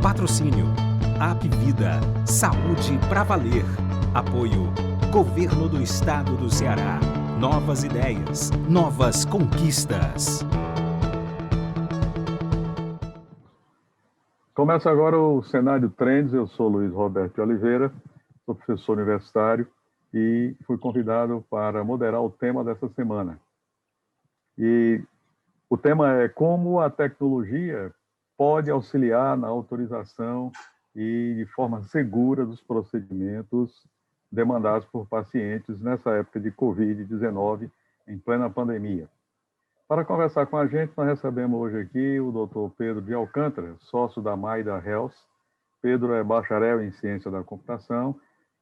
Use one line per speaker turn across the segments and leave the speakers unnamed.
Patrocínio Apvida, saúde pra valer. Apoio Governo do Estado do Ceará. Novas ideias, novas conquistas.
Começa agora o Cenário Trends. Eu sou Luiz Roberto de Oliveira, sou professor universitário e fui convidado para moderar o tema dessa semana. E o tema é como a tecnologia pode auxiliar na autorização e de forma segura dos procedimentos demandados por pacientes nessa época de Covid-19, em plena pandemia. Para conversar com a gente, nós recebemos hoje aqui o Dr. Pedro de Alcântara, sócio da Maida Health. Pedro é bacharel em Ciência da Computação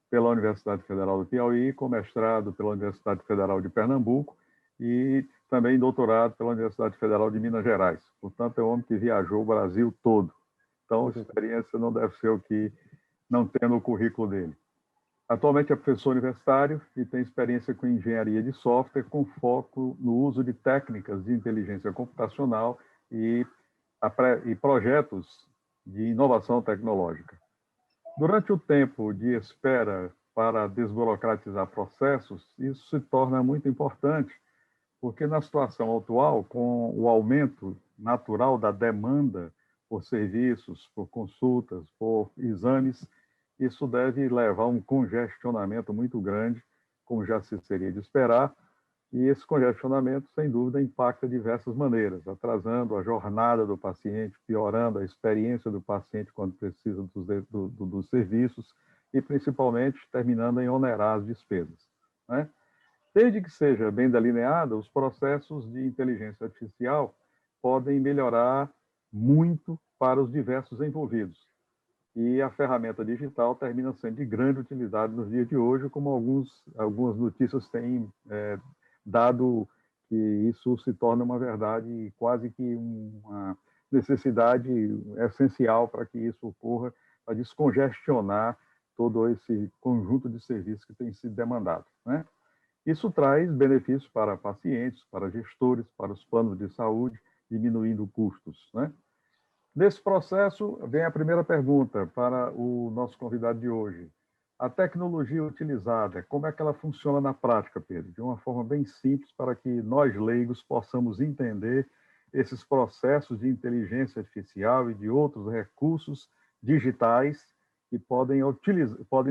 pela Universidade Federal do Piauí, com mestrado pela Universidade Federal de Pernambuco e também doutorado pela Universidade Federal de Minas Gerais. Portanto, é um homem que viajou o Brasil todo. Então, a experiência não deve ser o que não tem no currículo dele. Atualmente é professor universitário e tem experiência com engenharia de software, com foco no uso de técnicas de inteligência computacional e projetos de inovação tecnológica. Durante o tempo de espera para desburocratizar processos, isso se torna muito importante, porque na situação atual, com o aumento natural da demanda por serviços, por consultas, por exames, isso deve levar a um congestionamento muito grande, como já se seria de esperar, e esse congestionamento, sem dúvida, impacta de diversas maneiras, atrasando a jornada do paciente, piorando a experiência do paciente quando precisa dos serviços e, principalmente, terminando em onerar as despesas, né? Desde que seja bem delineado, os processos de inteligência artificial podem melhorar muito para os diversos envolvidos. E a ferramenta digital termina sendo de grande utilidade nos dias de hoje, como algumas notícias têm dado que isso se torna uma verdade, quase que uma necessidade essencial para que isso ocorra, para descongestionar todo esse conjunto de serviços que tem sido demandado, né? Isso traz benefícios para pacientes, para gestores, para os planos de saúde, diminuindo custos, né? Nesse processo, vem a primeira pergunta para o nosso convidado de hoje. A tecnologia utilizada, como é que ela funciona na prática, Pedro? De uma forma bem simples, para que nós, leigos, possamos entender esses processos de inteligência artificial e de outros recursos digitais que podem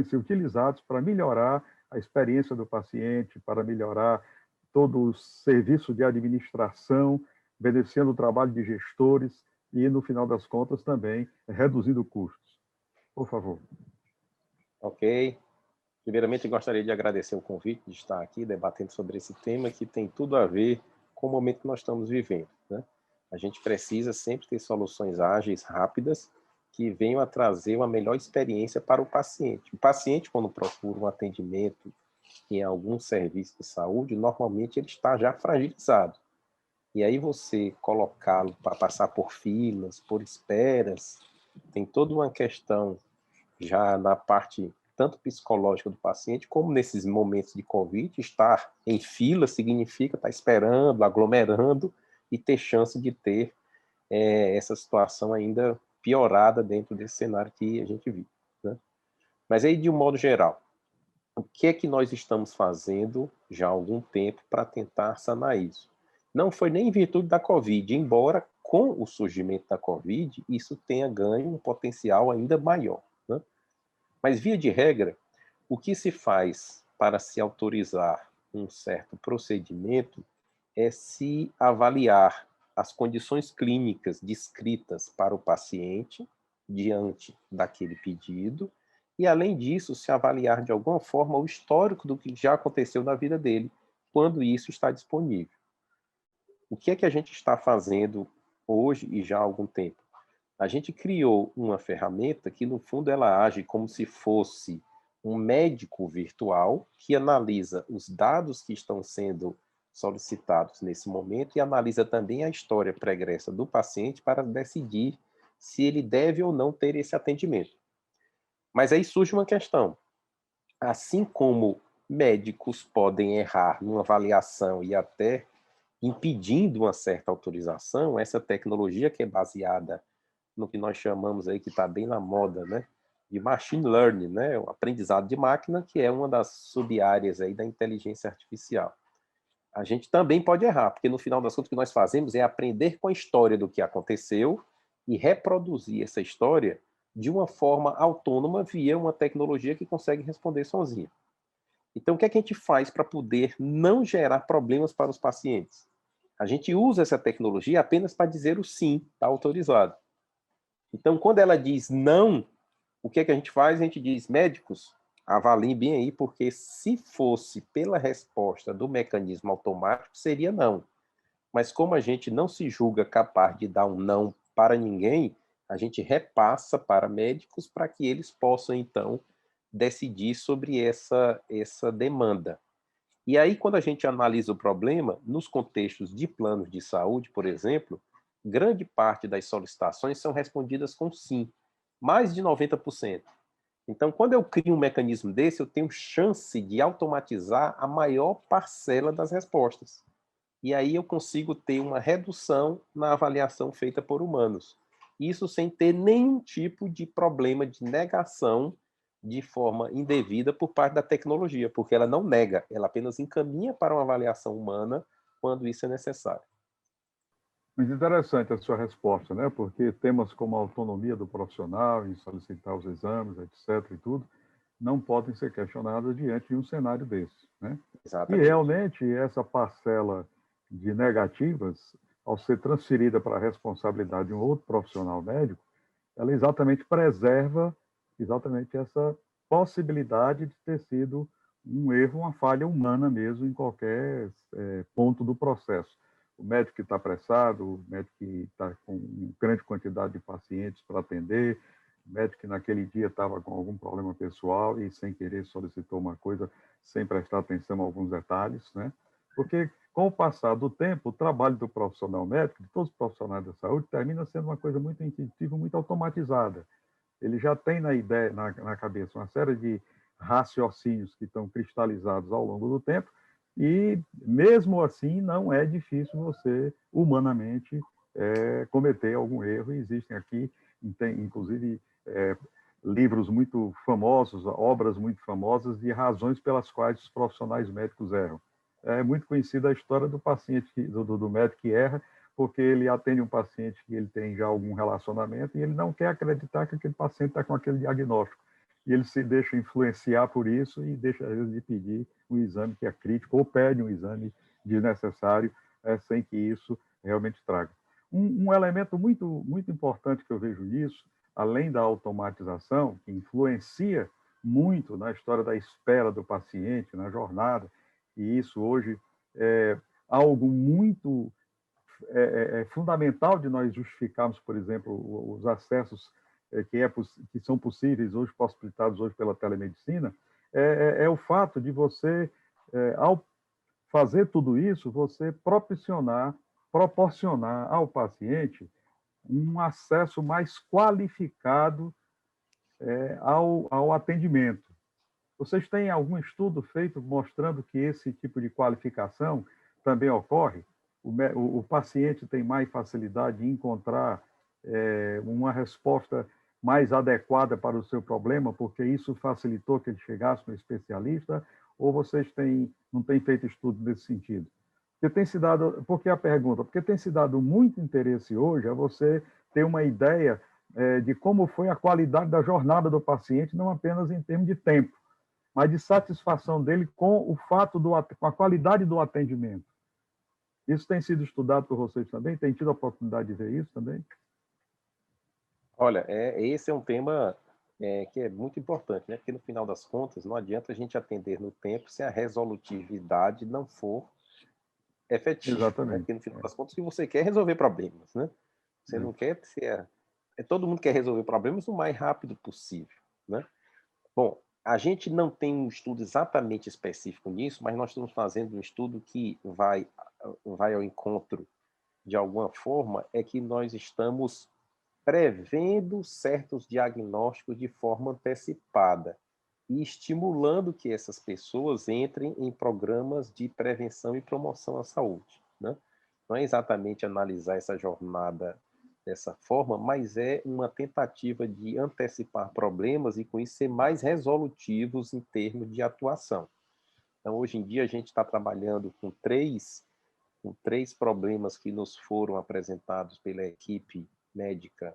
ser utilizados para melhorar a experiência do paciente, para melhorar todo o serviço de administração, beneficiando o trabalho de gestores, e, no final das contas, também reduzindo custos. Por favor.
Ok. Primeiramente, gostaria de agradecer o convite de estar aqui debatendo sobre esse tema que tem tudo a ver com o momento que nós estamos vivendo, né? A gente precisa sempre ter soluções ágeis, rápidas, que venham a trazer uma melhor experiência para o paciente. O paciente, quando procura um atendimento em algum serviço de saúde, normalmente ele está já fragilizado. E aí você colocá-lo para passar por filas, por esperas, tem toda uma questão já na parte tanto psicológica do paciente, como nesses momentos de Covid, estar em fila significa estar esperando, aglomerando e ter chance de ter essa situação ainda piorada dentro desse cenário que a gente vive, né? Mas aí, de um modo geral, o que é que nós estamos fazendo já há algum tempo para tentar sanar isso? Não foi nem em virtude da Covid, embora com o surgimento da Covid, isso tenha ganho um potencial ainda maior, né? Mas, via de regra, o que se faz para se autorizar um certo procedimento é se avaliar as condições clínicas descritas para o paciente diante daquele pedido e, além disso, se avaliar de alguma forma o histórico do que já aconteceu na vida dele, quando isso está disponível. O que é que a gente está fazendo hoje e já há algum tempo? A gente criou uma ferramenta que, no fundo, ela age como se fosse um médico virtual que analisa os dados que estão sendo solicitados nesse momento e analisa também a história pregressa do paciente para decidir se ele deve ou não ter esse atendimento. Mas aí surge uma questão. Assim como médicos podem errar numa avaliação e até impedindo uma certa autorização, essa tecnologia que é baseada no que nós chamamos aí, que está bem na moda, né, de machine learning, né, o aprendizado de máquina, que é uma das sub-áreas aí da inteligência artificial. A gente também pode errar, porque no final das contas o que nós fazemos é aprender com a história do que aconteceu e reproduzir essa história de uma forma autônoma via uma tecnologia que consegue responder sozinha. Então, o que é que a gente faz para poder não gerar problemas para os pacientes? A gente usa essa tecnologia apenas para dizer o sim, está autorizado. Então, quando ela diz não, o que é que a gente faz? A gente diz, médicos, avaliem bem aí, porque se fosse pela resposta do mecanismo automático, seria não. Mas como a gente não se julga capaz de dar um não para ninguém, a gente repassa para médicos para que eles possam, então, decidir sobre essa demanda. E aí, quando a gente analisa o problema, nos contextos de planos de saúde, por exemplo, grande parte das solicitações são respondidas com sim, mais de 90%. Então, quando eu crio um mecanismo desse, eu tenho chance de automatizar a maior parcela das respostas. E aí eu consigo ter uma redução na avaliação feita por humanos. Isso sem ter nenhum tipo de problema de negação de forma indevida por parte da tecnologia, porque ela não nega, ela apenas encaminha para uma avaliação humana quando isso é necessário.
Muito interessante a sua resposta, né? Porque temas como a autonomia do profissional em solicitar os exames, etc., e tudo, não podem ser questionados diante de um cenário desse, né? E
Exatamente.
realmente essa parcela de negativas, ao ser transferida para a responsabilidade de um outro profissional médico, ela exatamente preserva exatamente essa possibilidade de ter sido um erro, uma falha humana mesmo em qualquer ponto do processo. O médico que está apressado, o médico que está com uma grande quantidade de pacientes para atender, o médico que naquele dia estava com algum problema pessoal e sem querer solicitou uma coisa sem prestar atenção a alguns detalhes, né? Porque com o passar do tempo, o trabalho do profissional médico, de todos os profissionais da saúde, termina sendo uma coisa muito intuitiva, muito automatizada. Ele já tem na ideia, na cabeça, uma série de raciocínios que estão cristalizados ao longo do tempo, e mesmo assim não é difícil você, humanamente, cometer algum erro. E existem aqui, inclusive, livros muito famosos, obras muito famosas de razões pelas quais os profissionais médicos erram. É muito conhecida a história do paciente, do médico que erra, porque ele atende um paciente que ele tem já algum relacionamento e ele não quer acreditar que aquele paciente está com aquele diagnóstico. E ele se deixa influenciar por isso e deixa, às vezes, de pedir um exame que é crítico ou pede um exame desnecessário sem que isso realmente traga. Um elemento muito, muito importante que eu vejo nisso, além da automatização, que influencia muito na história da espera do paciente, na jornada, e isso hoje é algo muito fundamental de nós justificarmos, por exemplo, os acessos que são possíveis hoje, possibilitados hoje pela telemedicina, é o fato de você, ao fazer tudo isso, você proporcionar ao paciente um acesso mais qualificado ao atendimento. Vocês têm algum estudo feito mostrando que esse tipo de qualificação também ocorre? O paciente tem mais facilidade em encontrar uma resposta mais adequada para o seu problema, porque isso facilitou que ele chegasse no especialista, ou vocês não têm feito estudo nesse sentido? Porque a pergunta, porque tem se dado muito interesse hoje a você ter uma ideia de como foi a qualidade da jornada do paciente, não apenas em termos de tempo, mas de satisfação dele com o fato com a qualidade do atendimento. Isso tem sido estudado por vocês também? Tem tido a oportunidade de ver isso também?
Olha, esse é um tema que é muito importante, né? Porque no final das contas não adianta a gente atender no tempo se a resolutividade não for efetiva, né?
Exatamente.
Porque no final das contas, se você quer resolver problemas, né? Você não quer ser... todo mundo quer resolver problemas o mais rápido possível, né? Bom, a gente não tem um estudo exatamente específico nisso, mas nós estamos fazendo um estudo que vai ao encontro, de alguma forma, é que nós estamos prevendo certos diagnósticos de forma antecipada e estimulando que essas pessoas entrem em programas de prevenção e promoção à saúde, né? Não é exatamente analisar essa jornada dessa forma, mas é uma tentativa de antecipar problemas e, com isso, ser mais resolutivos em termos de atuação. Então, hoje em dia, a gente está trabalhando com três problemas que nos foram apresentados pela equipe médica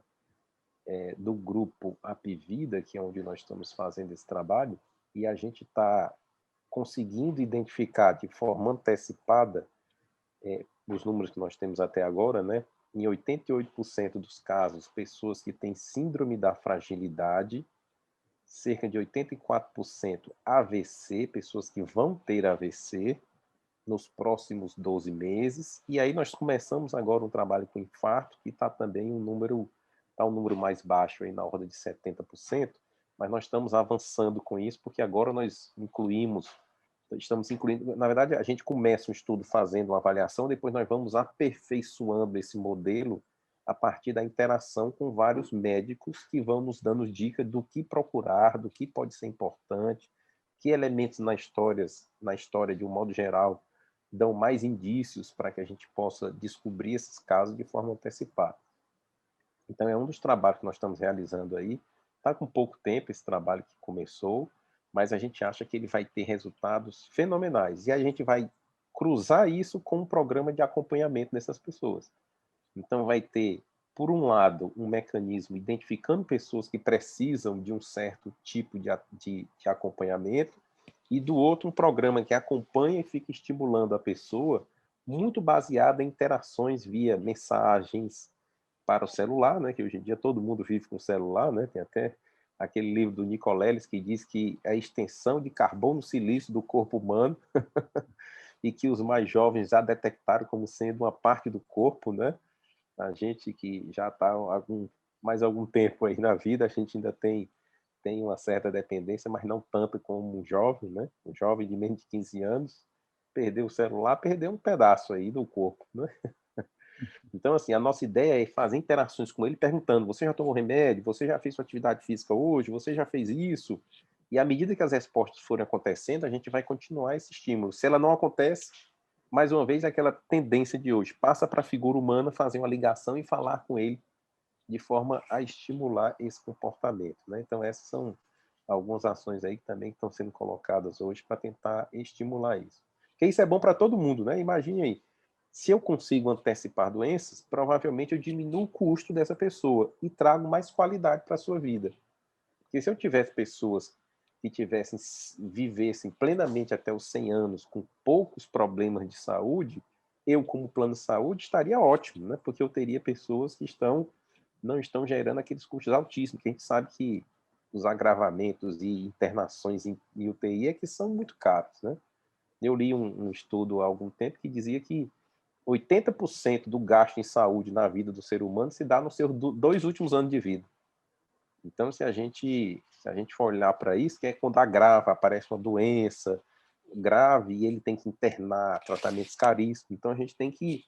do grupo Apivida, que é onde nós estamos fazendo esse trabalho, e a gente está conseguindo identificar de forma antecipada os números que nós temos até agora, né? Em 88% dos casos, pessoas que têm síndrome da fragilidade, cerca de 84% AVC, pessoas que vão ter AVC nos próximos 12 meses, e aí nós começamos agora um trabalho com infarto, que está também um número mais baixo, aí na ordem de 70%, mas nós estamos avançando com isso, porque agora nós estamos incluindo, na verdade, a gente começa um estudo fazendo uma avaliação, depois nós vamos aperfeiçoando esse modelo a partir da interação com vários médicos que vão nos dando dicas do que procurar, do que pode ser importante, que elementos na história de um modo geral dão mais indícios para que a gente possa descobrir esses casos de forma antecipada. Então, é um dos trabalhos que nós estamos realizando aí. Está com pouco tempo esse trabalho que começou, mas a gente acha que ele vai ter resultados fenomenais. E a gente vai cruzar isso com um programa de acompanhamento dessas pessoas. Então, vai ter, por um lado, um mecanismo identificando pessoas que precisam de um certo tipo de acompanhamento, e do outro, um programa que acompanha e fica estimulando a pessoa, muito baseado em interações via mensagens para o celular, né? Que hoje em dia todo mundo vive com celular, né? Tem até aquele livro do Nicoleles que diz que é a extensão de carbono silício do corpo humano e que os mais jovens já detectaram como sendo uma parte do corpo, né? A gente que já está mais algum tempo aí na vida, a gente ainda tem uma certa dependência, mas não tanto como um jovem, né? Um jovem de menos de 15 anos, perdeu o celular, perdeu um pedaço aí do corpo, né? Então, assim, a nossa ideia é fazer interações com ele, perguntando: você já tomou remédio? Você já fez sua atividade física hoje? Você já fez isso? E à medida que as respostas forem acontecendo, a gente vai continuar esse estímulo. Se ela não acontece, mais uma vez, aquela tendência de hoje, passa para a figura humana fazer uma ligação e falar com ele de forma a estimular esse comportamento, né? Então, essas são algumas ações aí que também estão sendo colocadas hoje para tentar estimular isso. Porque isso é bom para todo mundo, né? Imagine aí, se eu consigo antecipar doenças, provavelmente eu diminuo o custo dessa pessoa e trago mais qualidade para a sua vida. Porque se eu tivesse pessoas que vivessem plenamente até os 100 anos com poucos problemas de saúde, eu, como plano de saúde, estaria ótimo, né? Porque eu teria pessoas que não estão gerando aqueles custos altíssimos, que a gente sabe que os agravamentos e internações em UTI é que são muito caros, né? Eu li um estudo há algum tempo que dizia que 80% do gasto em saúde na vida do ser humano se dá nos seus 2 últimos anos de vida. Então, se a gente for olhar para isso, que é quando agrava, aparece uma doença grave e ele tem que internar, tratamentos caríssimos. Então, a gente tem que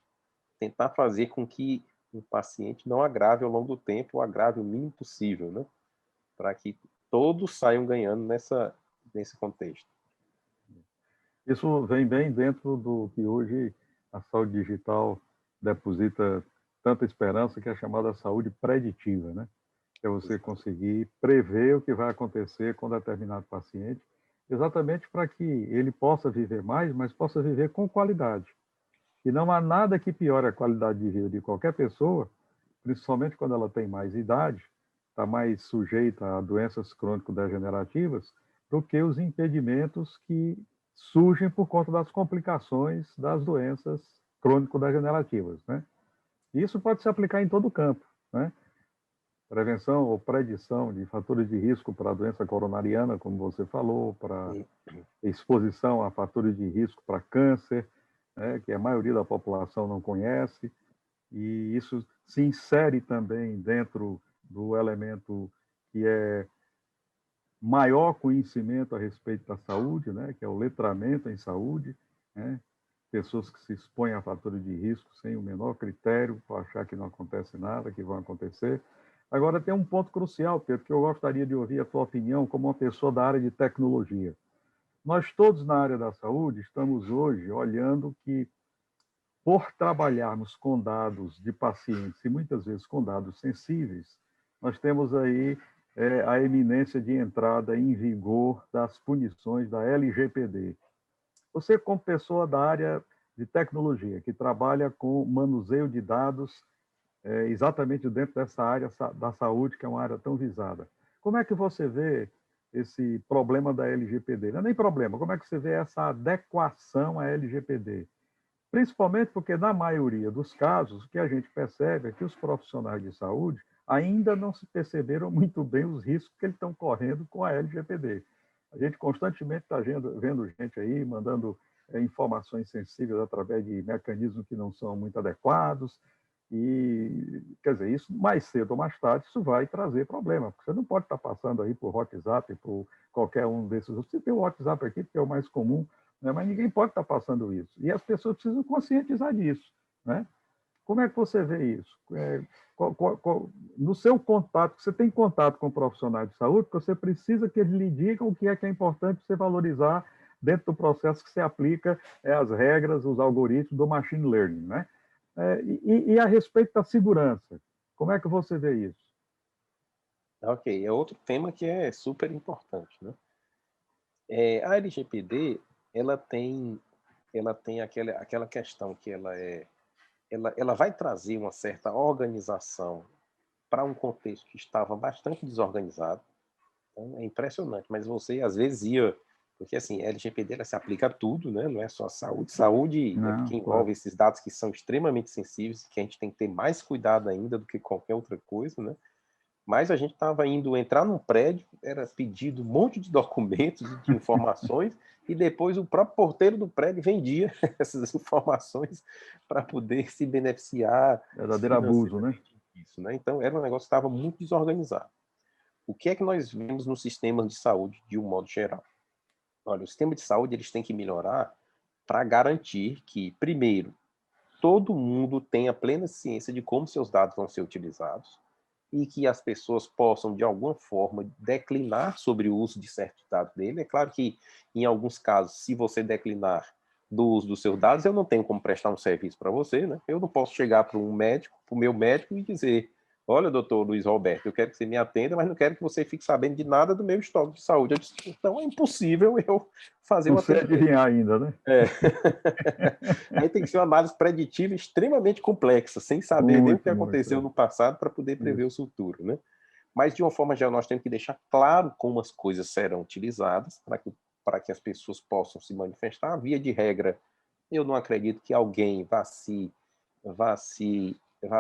tentar fazer com que um paciente não agrave ao longo do tempo, ou agrave o mínimo possível, né? Para que todos saiam ganhando nesse contexto.
Isso vem bem dentro do que hoje a saúde digital deposita tanta esperança, que é a chamada saúde preditiva, né? Que é você conseguir prever o que vai acontecer com determinado paciente, exatamente para que ele possa viver mais, mas possa viver com qualidade. E não há nada que piore a qualidade de vida de qualquer pessoa, principalmente quando ela tem mais idade, está mais sujeita a doenças crônico-degenerativas, do que os impedimentos que surgem por conta das complicações das doenças crônico-degenerativas, né? Isso pode se aplicar em todo o campo, né? Prevenção ou predição de fatores de risco para a doença coronariana, como você falou, para exposição a fatores de risco para câncer, né, que a maioria da população não conhece, e isso se insere também dentro do elemento que é maior conhecimento a respeito da saúde, né, que é o letramento em saúde, né, pessoas que se expõem a fatores de risco sem o menor critério, para achar que não acontece nada, que vão acontecer. Agora, tem um ponto crucial, Pedro, que eu gostaria de ouvir a tua opinião como uma pessoa da área de tecnologia. Nós todos na área da saúde estamos hoje olhando que por trabalharmos com dados de pacientes e muitas vezes com dados sensíveis, nós temos aí a eminência de entrada em vigor das punições da LGPD. Você, como pessoa da área de tecnologia, que trabalha com manuseio de dados exatamente dentro dessa área da saúde, que é uma área tão visada, como é que você vê esse problema da LGPD? Não é nem problema, como é que você vê essa adequação à LGPD? Principalmente porque, na maioria dos casos, o que a gente percebe é que os profissionais de saúde ainda não se perceberam muito bem os riscos que eles estão correndo com a LGPD. A gente constantemente está vendo gente aí mandando informações sensíveis através de mecanismos que não são muito adequados, e, quer dizer, isso mais cedo ou mais tarde, isso vai trazer problema, porque você não pode estar passando aí por WhatsApp, por qualquer um desses. Você tem o WhatsApp aqui, que é o mais comum, né? Mas ninguém pode estar passando isso. E as pessoas precisam conscientizar disso, né? Como é que você vê isso? No seu contato, você tem contato com profissionais de saúde, você precisa que eles lhe digam o que é importante você valorizar dentro do processo que você aplica as regras, os algoritmos do machine learning, né? E a respeito da segurança, como é que você vê isso?
Ok, é outro tema que é super importante, né? A LGPD, ela tem aquela questão que ela vai trazer uma certa organização para um contexto que estava bastante desorganizado. Então, é impressionante, mas você às vezes porque assim, a LGPD ela se aplica a tudo, né? Não é só saúde. Saúde é porque envolve esses dados que são extremamente sensíveis, que a gente tem que ter mais cuidado ainda do que qualquer outra coisa, né? Mas a gente estava indo entrar num prédio, era pedido um monte de documentos e de informações, e depois o próprio porteiro do prédio vendia essas informações para poder se beneficiar
Verdadeiro abuso, né?
financeiramente disso, né? Então, era um negócio que estava muito desorganizado. O que é que nós vemos nos sistemas de saúde, de um modo geral? Olha, o sistema de saúde eles têm que melhorar para garantir que, primeiro, todo mundo tenha plena ciência de como seus dados vão ser utilizados, e que as pessoas possam, de alguma forma, declinar sobre o uso de certos dados dele. É claro que, em alguns casos, se você declinar do uso dos seus dados, eu não tenho como prestar um serviço para você, né? Eu não posso chegar para um médico, para o meu médico, e dizer: olha, doutor Luiz Roberto, eu quero que você me atenda, mas não quero que você fique sabendo de nada do meu histórico de saúde. Eu disse, então é impossível eu fazer
Não
uma
sei adivinhar ainda, né?
Aí tem que ser uma análise preditiva extremamente complexa, sem saber nem o que aconteceu no passado para poder prever o futuro, né? Mas, de uma forma geral, nós temos que deixar claro como as coisas serão utilizadas para que as pessoas possam se manifestar. Via de regra, eu não acredito que alguém vá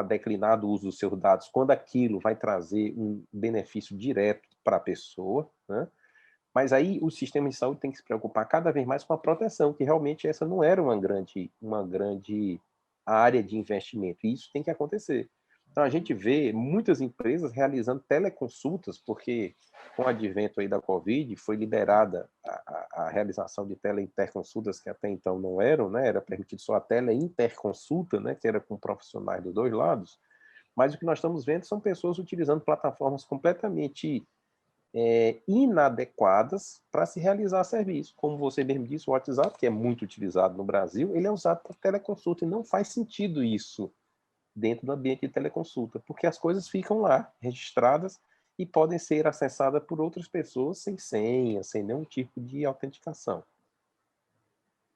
declinar do uso dos seus dados quando aquilo vai trazer um benefício direto para a pessoa, né? Mas aí o sistema de saúde tem que se preocupar cada vez mais com a proteção, que realmente essa não era uma grande área de investimento. E isso tem que acontecer. Então a gente vê muitas empresas realizando teleconsultas, porque com o advento aí da Covid foi liberada a realização de teleinterconsultas que até então não eram, né? Era permitido só a teleinterconsulta, né? Que era com profissionais dos dois lados. Mas o que nós estamos vendo são pessoas utilizando plataformas completamente inadequadas para se realizar serviço. Como você mesmo disse, o WhatsApp, que é muito utilizado no Brasil, ele é usado para teleconsulta, e não faz sentido isso dentro do ambiente de teleconsulta, porque as coisas ficam lá, registradas, e podem ser acessadas por outras pessoas sem senha, sem nenhum tipo de autenticação.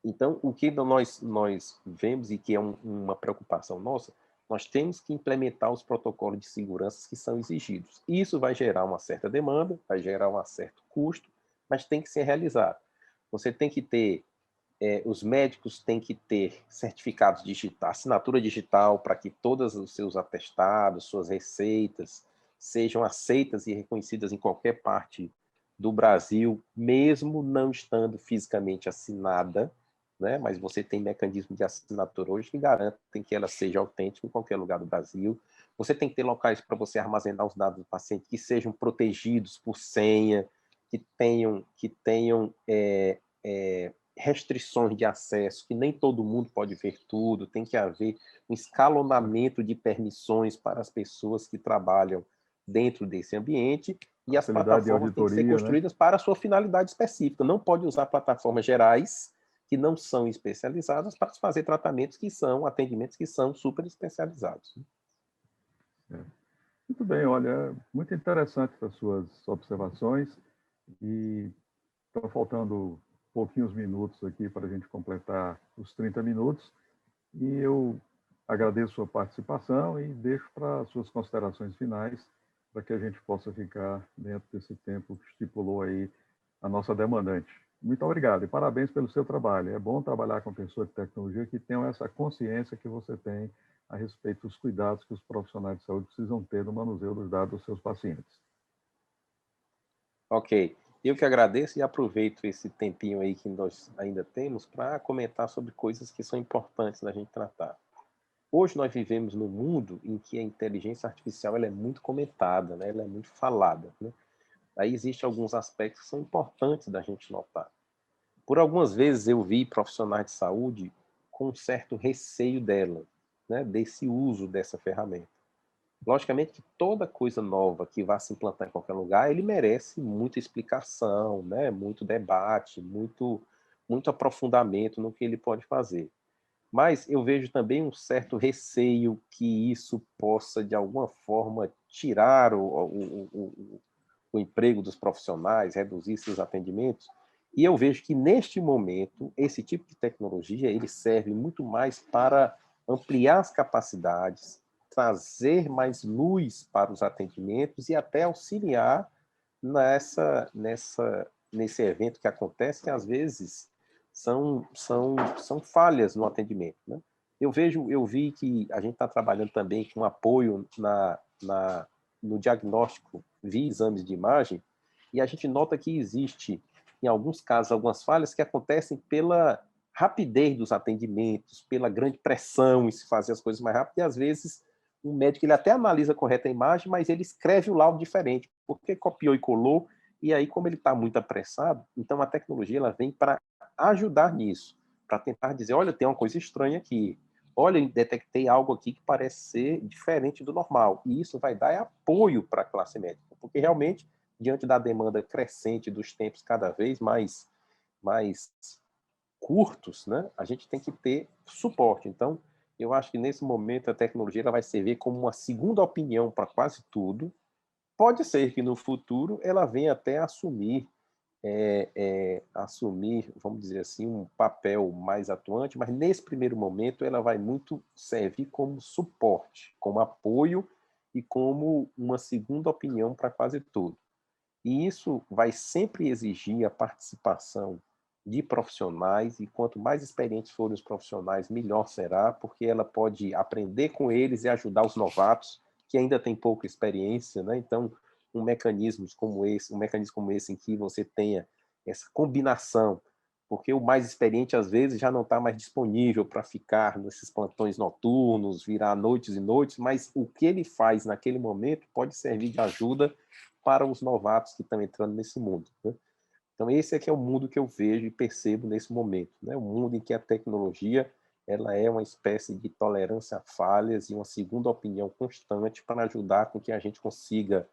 Então, o que nós vemos e que é uma preocupação nossa, nós temos que implementar os protocolos de segurança que são exigidos. Isso vai gerar uma certa demanda, vai gerar um certo custo, mas tem que ser realizado. Você tem que ter, os médicos têm que ter certificados digitais, assinatura digital, para que todos os seus atestados, suas receitas, sejam aceitas e reconhecidas em qualquer parte do Brasil, mesmo não estando fisicamente assinada, né? Mas você tem mecanismo de assinatura hoje que garantem que ela seja autêntica em qualquer lugar do Brasil. Você tem que ter locais para você armazenar os dados do paciente que sejam protegidos por senha, que tenham restrições de acesso, que nem todo mundo pode ver tudo, tem que haver um escalonamento de permissões para as pessoas que trabalham dentro desse ambiente, e as plataformas têm que ser construídas, né, para a sua finalidade específica. Não pode usar plataformas gerais que não são especializadas para fazer atendimentos que são super especializados.
Muito bem, olha, muito interessante as suas observações e estão faltando pouquinhos minutos aqui para a gente completar os 30 minutos e eu agradeço a sua participação e deixo para as suas considerações finais para que a gente possa ficar dentro desse tempo que estipulou aí a nossa demandante. Muito obrigado e parabéns pelo seu trabalho. É bom trabalhar com pessoas de tecnologia que tenham essa consciência que você tem a respeito dos cuidados que os profissionais de saúde precisam ter no manuseio dos dados dos seus pacientes.
Ok. Eu que agradeço e aproveito esse tempinho aí que nós ainda temos para comentar sobre coisas que são importantes da gente tratar. Hoje nós vivemos num mundo em que a inteligência artificial ela é muito comentada, né? Ela é muito falada, né? Aí existem alguns aspectos que são importantes da gente notar. Por algumas vezes eu vi profissionais de saúde com um certo receio dela, né? Desse uso dessa ferramenta. Logicamente que toda coisa nova que vá se implantar em qualquer lugar, ele merece muita explicação, né? Muito debate, muito aprofundamento no que ele pode fazer. Mas eu vejo também um certo receio que isso possa, de alguma forma, tirar o emprego dos profissionais, reduzir seus atendimentos. E eu vejo que, neste momento, esse tipo de tecnologia ele serve muito mais para ampliar as capacidades, trazer mais luz para os atendimentos e até auxiliar nesse evento que acontece, que às vezes são falhas no atendimento, né? Eu vi que a gente está trabalhando também com apoio no diagnóstico via exames de imagem, e a gente nota que existe, em alguns casos, algumas falhas que acontecem pela rapidez dos atendimentos, pela grande pressão em se fazer as coisas mais rápido, e às vezes o médico ele até analisa correta a imagem, mas ele escreve o laudo diferente, porque copiou e colou, e aí, como ele está muito apressado, então a tecnologia ela vem para ajudar nisso, para tentar dizer, olha, tem uma coisa estranha aqui, olha, eu detectei algo aqui que parece ser diferente do normal, e isso vai dar apoio para a classe médica, porque realmente, diante da demanda crescente dos tempos cada vez mais curtos, né, a gente tem que ter suporte. Então, eu acho que nesse momento a tecnologia ela vai servir como uma segunda opinião para quase tudo. Pode ser que no futuro ela venha até assumir, vamos dizer assim, um papel mais atuante, mas nesse primeiro momento ela vai muito servir como suporte, como apoio e como uma segunda opinião para quase tudo. E isso vai sempre exigir a participação de profissionais, e quanto mais experientes forem os profissionais, melhor será, porque ela pode aprender com eles e ajudar os novatos, que ainda têm pouca experiência, né? Então, um mecanismo como esse em que você tenha essa combinação, porque o mais experiente, às vezes, já não está mais disponível para ficar nesses plantões noturnos, virar noites e noites, mas o que ele faz naquele momento pode servir de ajuda para os novatos que estão entrando nesse mundo, né? Então, esse aqui é o mundo que eu vejo e percebo nesse momento, né? Um mundo em que a tecnologia ela é uma espécie de tolerância a falhas e uma segunda opinião constante para ajudar com que a gente consiga,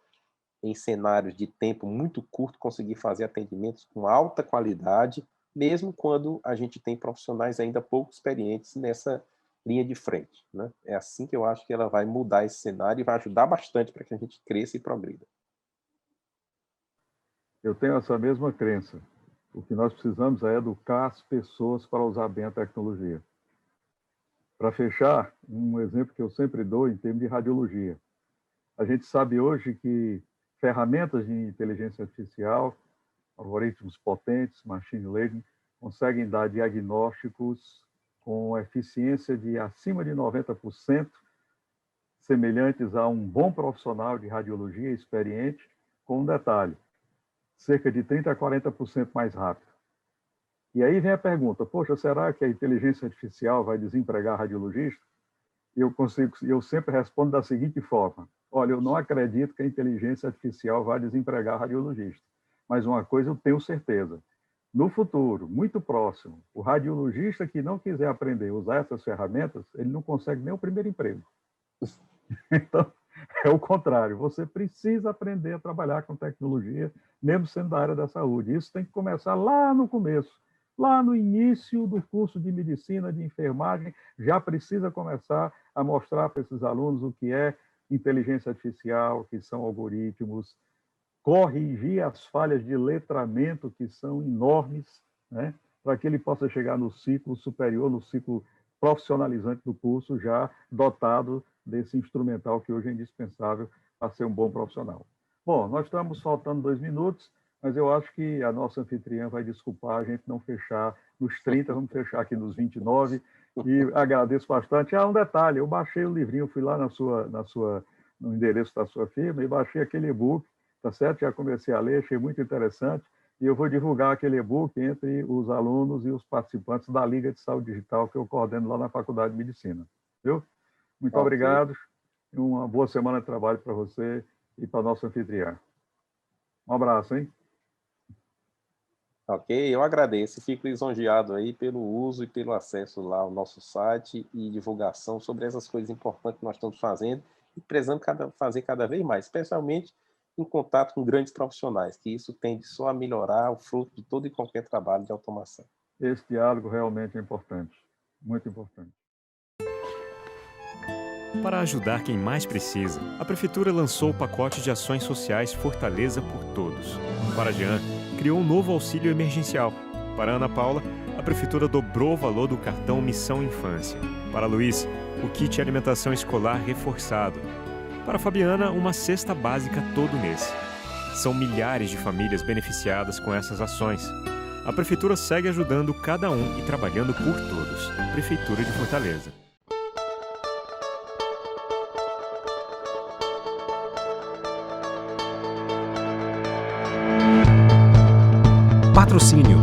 em cenários de tempo muito curto, conseguir fazer atendimentos com alta qualidade, mesmo quando a gente tem profissionais ainda pouco experientes nessa linha de frente, né? É assim que eu acho que ela vai mudar esse cenário e vai ajudar bastante para que a gente cresça e progrida.
Eu tenho essa mesma crença. O que nós precisamos é educar as pessoas para usar bem a tecnologia. Para fechar, um exemplo que eu sempre dou em termos de radiologia. A gente sabe hoje que ferramentas de inteligência artificial, algoritmos potentes, machine learning, conseguem dar diagnósticos com eficiência de acima de 90%, semelhantes a um bom profissional de radiologia experiente, com um detalhe, cerca de 30% a 40% mais rápido. E aí vem a pergunta, poxa, será que a inteligência artificial vai desempregar radiologista? Eu sempre respondo da seguinte forma, olha, eu não acredito que a inteligência artificial vai desempregar radiologista, mas uma coisa eu tenho certeza, no futuro, muito próximo, o radiologista que não quiser aprender a usar essas ferramentas, ele não consegue nem o primeiro emprego. Então, é o contrário, você precisa aprender a trabalhar com tecnologia, mesmo sendo da área da saúde. Isso tem que começar lá no começo. lá no início do curso de medicina, de enfermagem, já precisa começar a mostrar para esses alunos o que é inteligência artificial, o que são algoritmos, corrigir as falhas de letramento, que são enormes, né? Para que ele possa chegar no ciclo superior, no ciclo profissionalizante do curso, já dotado desse instrumental que hoje é indispensável para ser um bom profissional. Bom, nós estamos faltando 2 minutos, mas eu acho que a nossa anfitriã vai desculpar a gente não fechar nos 30, vamos fechar aqui nos 29, e agradeço bastante. Um detalhe, eu baixei o livrinho, fui lá no endereço da sua firma e baixei aquele e-book, tá certo? Já comecei a ler, achei muito interessante, e eu vou divulgar aquele e-book entre os alunos e os participantes da Liga de Saúde Digital que eu coordeno lá na Faculdade de Medicina. Viu? Muito obrigado, e uma boa semana de trabalho para você e para a nossa anfitriã. Um abraço, hein?
Ok, eu agradeço e fico lisonjeado aí pelo uso e pelo acesso lá ao nosso site e divulgação sobre essas coisas importantes que nós estamos fazendo e precisamos fazer cada vez mais, especialmente em contato com grandes profissionais, que isso tende só a melhorar o fruto de todo e qualquer trabalho de automação.
Esse diálogo realmente é importante, muito importante.
Para ajudar quem mais precisa, a Prefeitura lançou o pacote de ações sociais Fortaleza por Todos. Para Jean, criou um novo auxílio emergencial. Para Ana Paula, a Prefeitura dobrou o valor do cartão Missão Infância. Para Luiz, o kit alimentação escolar reforçado. Para Fabiana, uma cesta básica todo mês. São milhares de famílias beneficiadas com essas ações. A Prefeitura segue ajudando cada um e trabalhando por todos. Prefeitura de Fortaleza.
Patrocínio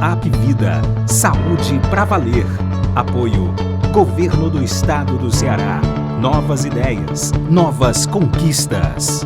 App Vida, saúde pra valer. Apoio Governo do Estado do Ceará. Novas ideias, novas conquistas.